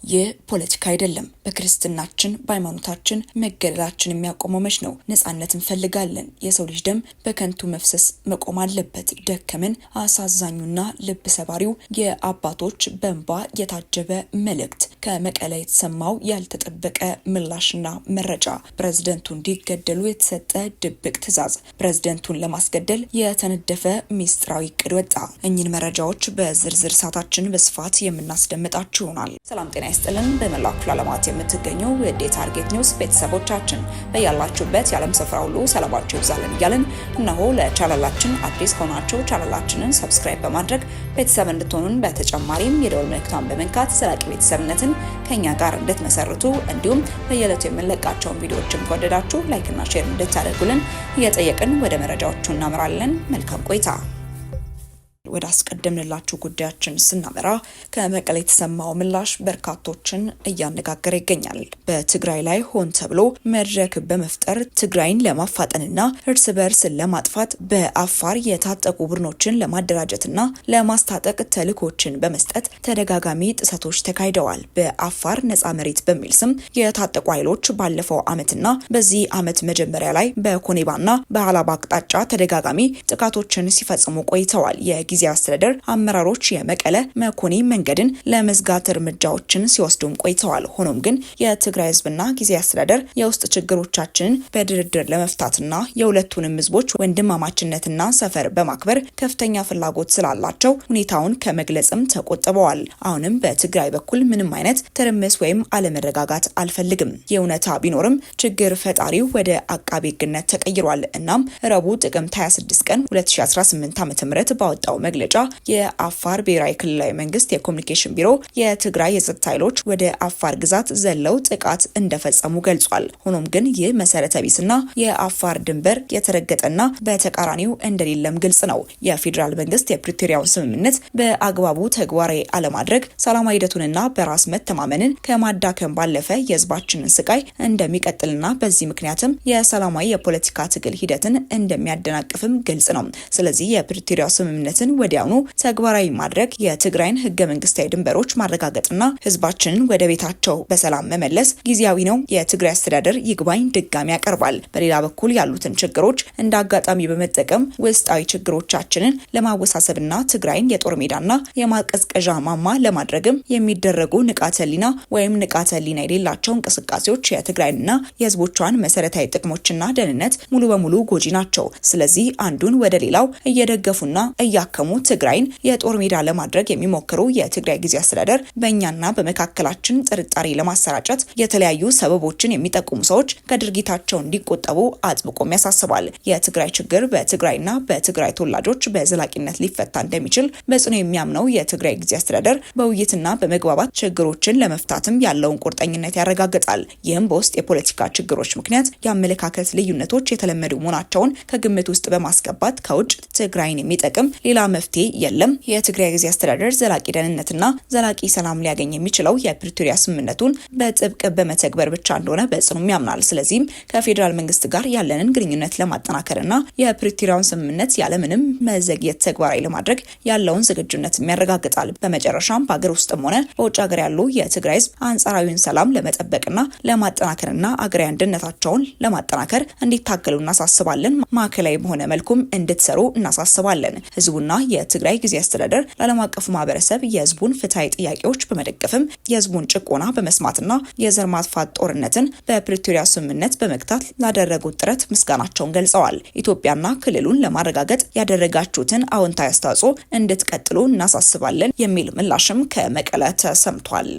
ይህ ፖለቲካ አይደለም። በክርስትናችን በሃይማኖታችን መገደላችን የሚያቆመው መች ነው? ነጻነት እንፈልጋለን። የሰው ልጅ ደም በከንቱ መፍሰስ መቆም አለበት። ደከመን። አሳዛኙና ልብ ሰባሪው የአባቶች በእንባ የታጀበ መልእክት ከመቀለ የተሰማው ያልተጠበቀ ምላሽና መረጃ፣ ፕሬዝደንቱ እንዲገደሉ የተሰጠ ድብቅ ትዕዛዝ፣ ፕሬዝደንቱን ለማስገደል የተነደፈ ሚስጥራዊ እቅድ ወጣ። እኚህን መረጃዎች በዝርዝር ሰዓታችን በስፋት የምናስደምጣችሁ ይሆናል። ሰላም ጤና ይስጥልን። በመላው ክፍለ ዓለማት የምትገኙ የዴ ታርጌት ኒውስ ቤተሰቦቻችን በያላችሁበት የዓለም ስፍራ ሁሉ ሰላማችሁ ይብዛልን እያልን እነሆ ለቻናላችን አዲስ ከሆናችሁ ቻናላችንን ሰብስክራይብ በማድረግ ቤተሰብ እንድትሆኑን፣ በተጨማሪም የደወል ምልክቷን በመንካት ዘላቂ ቤተሰብነትን ከኛ ጋር እንድትመሰርቱ እንዲሁም በየዕለቱ የምንለቃቸውን ቪዲዮዎችን ከወደዳችሁ ላይክና ሼር እንድታደርጉልን እየጠየቅን ወደ መረጃዎቹ እናመራለን። መልካም ቆይታ። ወደ አስቀደምንላችሁ ጉዳያችን ስናመራ ከመቀሌ የተሰማው ምላሽ በርካቶችን እያነጋገረ ይገኛል። በትግራይ ላይ ሆን ተብሎ መድረክ በመፍጠር ትግራይን ለማፋጠንና እርስ በርስ ለማጥፋት በአፋር የታጠቁ ቡድኖችን ለማደራጀትና ለማስታጠቅ ተልዕኮችን በመስጠት ተደጋጋሚ ጥሰቶች ተካሂደዋል። በአፋር ነጻ መሬት በሚል ስም የታጠቁ ኃይሎች ባለፈው ዓመትና በዚህ ዓመት መጀመሪያ ላይ በኮኔባና በሀላባ አቅጣጫ ተደጋጋሚ ጥቃቶችን ሲፈጽሙ ቆይተዋል። የጊዜያዊ አስተዳደር አመራሮች የመቀለ መኮኒ መንገድን ለመዝጋት እርምጃዎችን ሲወስዱም ቆይተዋል። ሆኖም ግን የትግራይ ህዝብና ጊዜያዊ አስተዳደር የውስጥ ችግሮቻችንን በድርድር ለመፍታትና የሁለቱንም ህዝቦች ወንድማማችነትና ሰፈር በማክበር ከፍተኛ ፍላጎት ስላላቸው ሁኔታውን ከመግለጽም ተቆጥበዋል። አሁንም በትግራይ በኩል ምንም አይነት ትርምስ ወይም አለመረጋጋት አልፈልግም። የእውነታ ቢኖርም ችግር ፈጣሪው ወደ አቃቤ ህግነት ተቀይሯል። እናም ረቡዕ ጥቅምት 26 ቀን 2018 ዓ.ም ባወጣው መግለጫ የአፋር ብሔራዊ ክልላዊ መንግስት የኮሙኒኬሽን ቢሮ የትግራይ የጸጥታ ኃይሎች ወደ አፋር ግዛት ዘለው ጥቃት እንደፈጸሙ ገልጿል። ሆኖም ግን ይህ መሰረተ ቢስና የአፋር ድንበር የተረገጠና በተቃራኒው እንደሌለም ግልጽ ነው። የፌዴራል መንግስት የፕሪቶሪያውን ስምምነት በአግባቡ ተግባራዊ አለማድረግ ሰላማዊ ሂደቱንና በራስ መተማመንን ከማዳከም ባለፈ የህዝባችንን ስቃይ እንደሚቀጥልና በዚህ ምክንያትም የሰላማዊ የፖለቲካ ትግል ሂደትን እንደሚያደናቅፍም ግልጽ ነው። ስለዚህ የፕሪቶሪያው ስምምነትን ወዲያውኑ ተግባራዊ ማድረግ፣ የትግራይን ህገ መንግስታዊ ድንበሮች ማረጋገጥና ህዝባችንን ወደ ቤታቸው በሰላም መመለስ ጊዜያዊ ነው። የትግራይ አስተዳደር ይግባኝ ድጋሚ ያቀርባል። በሌላ በኩል ያሉትን ችግሮች እንደ አጋጣሚ በመጠቀም ውስጣዊ ችግሮቻችንን ለማወሳሰብና ትግራይን የጦር ሜዳና የማቀዝቀዣ ማማ ለማድረግም የሚደረጉ ንቃተ ህሊና ወይም ንቃተ ህሊና የሌላቸው እንቅስቃሴዎች የትግራይንና የህዝቦቿን መሰረታዊ ጥቅሞችና ደህንነት ሙሉ በሙሉ ጎጂ ናቸው። ስለዚህ አንዱን ወደ ሌላው እየደገፉና እያከሙ ትግራይን የጦር ሜዳ ለማድረግ የሚሞክሩ የትግራይ ጊዜያዊ አስተዳደር በእኛና በመካከላችን ጥርጣሬ ለማሰራጨት የተለያዩ ሰበቦችን የሚጠቁሙ ሰዎች ከድርጊታቸው እንዲቆጠቡ አጥብቆም ያሳስባል። የትግራይ ችግር በትግራይና በትግራይ ተወላጆች በዘላቂነት ሊፈታ እንደሚችል በጽኑ የሚያምነው የትግራይ ጊዜያዊ አስተዳደር በውይይትና በመግባባት ችግሮችን ለመፍታትም ያለውን ቁርጠኝነት ያረጋግጣል። ይህም በውስጥ የፖለቲካ ችግሮች ምክንያት የአመለካከት ልዩነቶች የተለመዱ መሆናቸውን ከግምት ውስጥ በማስገባት ከውጭ ትግራይን የሚጠቅም ሌላ መፍትሄ የለም። የትግራይ ጊዜያዊ አስተዳደር ዘላቂ ደህንነትና ዘላቂ ሰላም ሊያገኝ የሚችለው የፕሪቶሪያ ስምምነቱን በጥብቅ በመተግበር ብቻ እንደሆነ በጽኑ ያምናል። ስለዚህም ከፌዴራል መንግስት ጋር ያለንን ግንኙነት ለማጠናከርና የፕሪቶሪያውን ስምምነት ያለምንም መዘግየት ተግባራዊ ለማድረግ ያለውን ዝግጁነት ያረጋግጣል። በመጨረሻም በአገር ውስጥም ሆነ በውጭ ሀገር ያሉ የትግራይ ህዝብ አንጻራዊውን ሰላም ለመጠበቅና ለማጠናከርና አገራዊ አንድነታቸውን ለማጠናከር እንዲታገሉ እናሳስባለን። ማዕከላዊ በሆነ መልኩም እንድትሰሩ እናሳስባለን። ህዝቡና የትግራይ ጊዜያዊ አስተዳደር ለዓለም አቀፉ ማህበረሰብ የህዝቡን ፍትሃዊ ጥያቄዎች በመደገፍም የህዝቡን ጭቆና በመስማትና የዘር ማጥፋት ጦርነትን በፕሪቶሪያ ስምምነት በመግታት ላደረጉት ጥረት ምስጋናቸውን ገልጸዋል። ኢትዮጵያና ክልሉን ለማረጋገጥ ያደረጋችሁትን አዎንታዊ አስተዋጽኦ እንድትቀጥሉ እናሳስባለን የሚል ምላሽም ከመቀለ ተሰምቷል።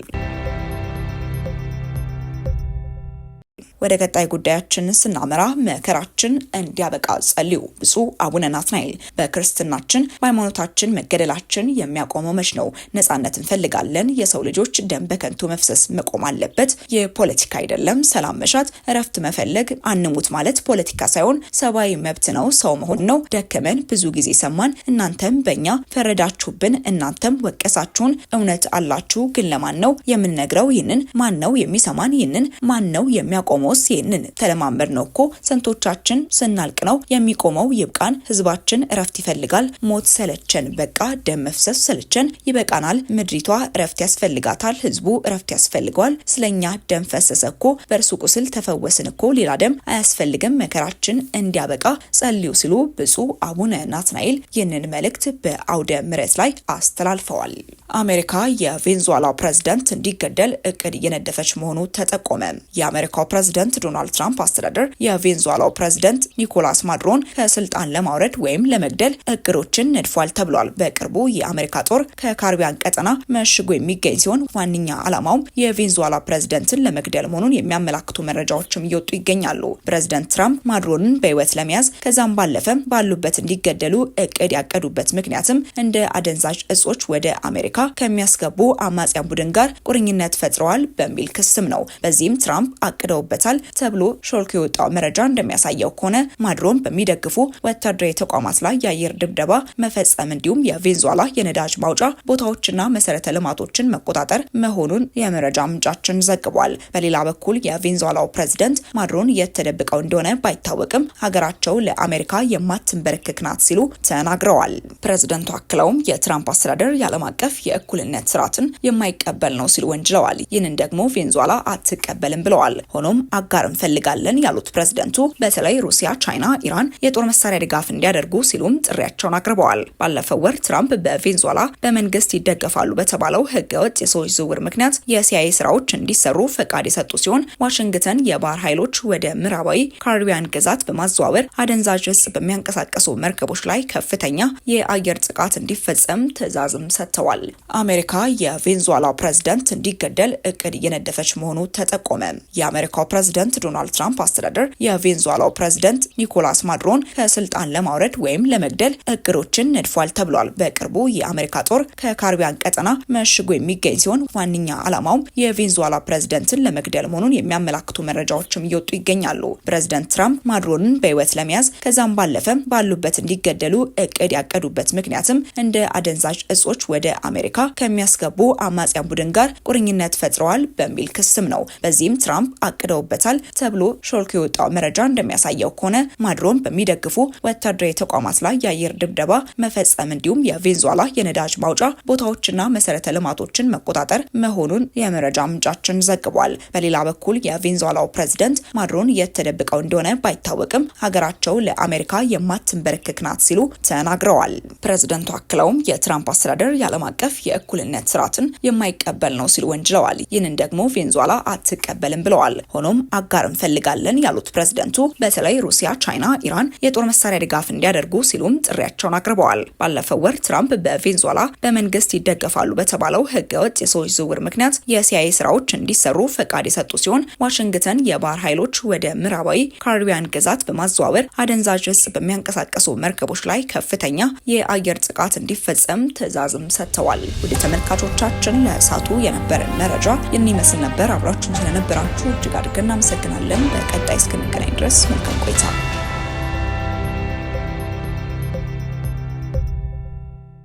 ወደ ቀጣይ ጉዳያችን ስናመራ መከራችን እንዲያበቃ ጸልዩ። ብፁዕ አቡነ ናትናኤል በክርስትናችን በሃይማኖታችን መገደላችን የሚያቆመው መች ነው? ነጻነት እንፈልጋለን። የሰው ልጆች ደም በከንቱ መፍሰስ መቆም አለበት። የፖለቲካ አይደለም። ሰላም መሻት፣ እረፍት መፈለግ፣ አንሙት ማለት ፖለቲካ ሳይሆን ሰብአዊ መብት ነው። ሰው መሆን ነው። ደከመን፣ ብዙ ጊዜ ሰማን። እናንተም በእኛ ፈረዳችሁብን፣ እናንተም ወቀሳችሁን። እውነት አላችሁ፣ ግን ለማን ነው የምንነግረው? ይህንን ማን ነው የሚሰማን? ይህንን ማን ነው የሚያቆመው? ደግሞስ ይህንን ተለማመድ ነው እኮ ስንቶቻችን ስናልቅ ነው የሚቆመው? ይብቃን፣ ህዝባችን እረፍት ይፈልጋል። ሞት ሰለቸን፣ በቃ ደም መፍሰስ ሰለቸን፣ ይበቃናል። ምድሪቷ እረፍት ያስፈልጋታል፣ ህዝቡ እረፍት ያስፈልገዋል። ስለኛ ደም ፈሰሰ እኮ፣ በእርሱ ቁስል ተፈወስን እኮ፣ ሌላ ደም አያስፈልግም፣ መከራችን እንዲያበቃ ጸልዩ ሲሉ ብፁዕ አቡነ ናትናኤል ይህንን መልእክት በአውደ ምሕረት ላይ አስተላልፈዋል። አሜሪካ የቬንዙዌላው ፕሬዝዳንት እንዲገደል እቅድ እየነደፈች መሆኑ ተጠቆመ። የአሜሪካው ፕሬዝዳንት ዶናልድ ትራምፕ አስተዳደር የቬንዙዌላው ፕሬዝዳንት ኒኮላስ ማዱሮን ከስልጣን ለማውረድ ወይም ለመግደል እቅዶችን ነድፏል ተብሏል። በቅርቡ የአሜሪካ ጦር ከካሪቢያን ቀጠና መሽጎ የሚገኝ ሲሆን ዋነኛ ዓላማውም የቬንዙዌላ ፕሬዝዳንትን ለመግደል መሆኑን የሚያመላክቱ መረጃዎችም እየወጡ ይገኛሉ። ፕሬዝዳንት ትራምፕ ማዱሮንን በህይወት ለመያዝ ከዛም ባለፈ ባሉበት እንዲገደሉ እቅድ ያቀዱበት ምክንያትም እንደ አደንዛዥ እጾች ወደ አሜሪካ ከሚያስገቡ አማጽያን ቡድን ጋር ቁርኝነት ፈጥረዋል በሚል ክስም ነው። በዚህም ትራምፕ አቅደውበታል ተብሎ ሾልኮ የወጣው መረጃ እንደሚያሳየው ከሆነ ማዱሮን በሚደግፉ ወታደራዊ ተቋማት ላይ የአየር ድብደባ መፈጸም እንዲሁም የቬንዙዌላ የነዳጅ ማውጫ ቦታዎችና መሰረተ ልማቶችን መቆጣጠር መሆኑን የመረጃ ምንጫችን ዘግቧል። በሌላ በኩል የቬንዙዌላው ፕሬዝዳንት ማዱሮን የተደብቀው እንደሆነ ባይታወቅም ሀገራቸው ለአሜሪካ የማትንበረከክ ናት ሲሉ ተናግረዋል። ፕሬዝዳንቱ አክለውም የትራምፕ አስተዳደር የዓለም አቀፍ የእኩልነት ስርዓትን የማይቀበል ነው ሲሉ ወንጅለዋል። ይህንን ደግሞ ቬንዙዌላ አትቀበልም ብለዋል። ሆኖም አጋር እንፈልጋለን ያሉት ፕሬዝዳንቱ በተለይ ሩሲያ፣ ቻይና፣ ኢራን የጦር መሳሪያ ድጋፍ እንዲያደርጉ ሲሉም ጥሪያቸውን አቅርበዋል። ባለፈው ወር ትራምፕ በቬንዙዌላ በመንግስት ይደገፋሉ በተባለው ህገወጥ የሰዎች ዝውውር ምክንያት የሲአይኤ ስራዎች እንዲሰሩ ፈቃድ የሰጡ ሲሆን ዋሽንግተን የባህር ኃይሎች ወደ ምዕራባዊ ካሪቢያን ግዛት በማዘዋወር አደንዛዥ እጽ በሚያንቀሳቀሱ መርከቦች ላይ ከፍተኛ የአየር ጥቃት እንዲፈጸም ትዕዛዝም ሰጥተዋል። አሜሪካ የቬንዙዌላው ፕሬዝዳንት እንዲገደል እቅድ እየነደፈች መሆኑ ተጠቆመ። የአሜሪካው ፕሬዝዳንት ዶናልድ ትራምፕ አስተዳደር የቬንዙዌላው ፕሬዝዳንት ኒኮላስ ማዱሮን ከስልጣን ለማውረድ ወይም ለመግደል እቅዶችን ነድፏል ተብሏል። በቅርቡ የአሜሪካ ጦር ከካሪቢያን ቀጠና መሽጎ የሚገኝ ሲሆን ዋነኛ ዓላማውም የቬንዙዌላ ፕሬዝዳንትን ለመግደል መሆኑን የሚያመላክቱ መረጃዎችም እየወጡ ይገኛሉ። ፕሬዝዳንት ትራምፕ ማዱሮንን በህይወት ለመያዝ ከዛም ባለፈ ባሉበት እንዲገደሉ እቅድ ያቀዱበት ምክንያትም እንደ አደንዛዥ እጾች ወደ አሜሪካ ከሚያስገቡ አማጽያን ቡድን ጋር ቁርኝነት ፈጥረዋል በሚል ክስም ነው። በዚህም ትራምፕ አቅደውበታል ተብሎ ሾልኮ የወጣው መረጃ እንደሚያሳየው ከሆነ ማዱሮን በሚደግፉ ወታደራዊ ተቋማት ላይ የአየር ድብደባ መፈጸም እንዲሁም የቬንዙዌላ የነዳጅ ማውጫ ቦታዎችና መሰረተ ልማቶችን መቆጣጠር መሆኑን የመረጃ ምንጫችን ዘግቧል። በሌላ በኩል የቬንዙዌላው ፕሬዝዳንት ማዱሮን የተደብቀው እንደሆነ ባይታወቅም ሀገራቸው ለአሜሪካ የማትንበረከክ ናት ሲሉ ተናግረዋል። ፕሬዝዳንቱ አክለውም የትራምፕ አስተዳደር የዓለም አቀፍ የእኩልነት ስርዓትን የማይቀበል ነው ሲሉ ወንጅለዋል። ይህንን ደግሞ ቬንዙዌላ አትቀበልም ብለዋል። ሆኖም አጋር እንፈልጋለን ያሉት ፕሬዝዳንቱ በተለይ ሩሲያ፣ ቻይና፣ ኢራን የጦር መሳሪያ ድጋፍ እንዲያደርጉ ሲሉም ጥሪያቸውን አቅርበዋል። ባለፈው ወር ትራምፕ በቬንዙዌላ በመንግስት ይደገፋሉ በተባለው ህገወጥ የሰዎች ዝውውር ምክንያት የሲአይኤ ስራዎች እንዲሰሩ ፈቃድ የሰጡ ሲሆን ዋሽንግተን የባህር ኃይሎች ወደ ምዕራባዊ ካሪቢያን ግዛት በማዘዋወር አደንዛዥ እጽ በሚያንቀሳቀሱ መርከቦች ላይ ከፍተኛ የአየር ጥቃት እንዲፈጸም ትዕዛዝም ሰጥተዋል። ወደ ተመልካቾቻችን ለእሳቱ የነበረን መረጃ የሚመስል ነበር። አብራችሁን ስለነበራችሁ እጅግ አድርገን እናመሰግናለን። በቀጣይ እስክንገናኝ ድረስ መልካም ቆይታ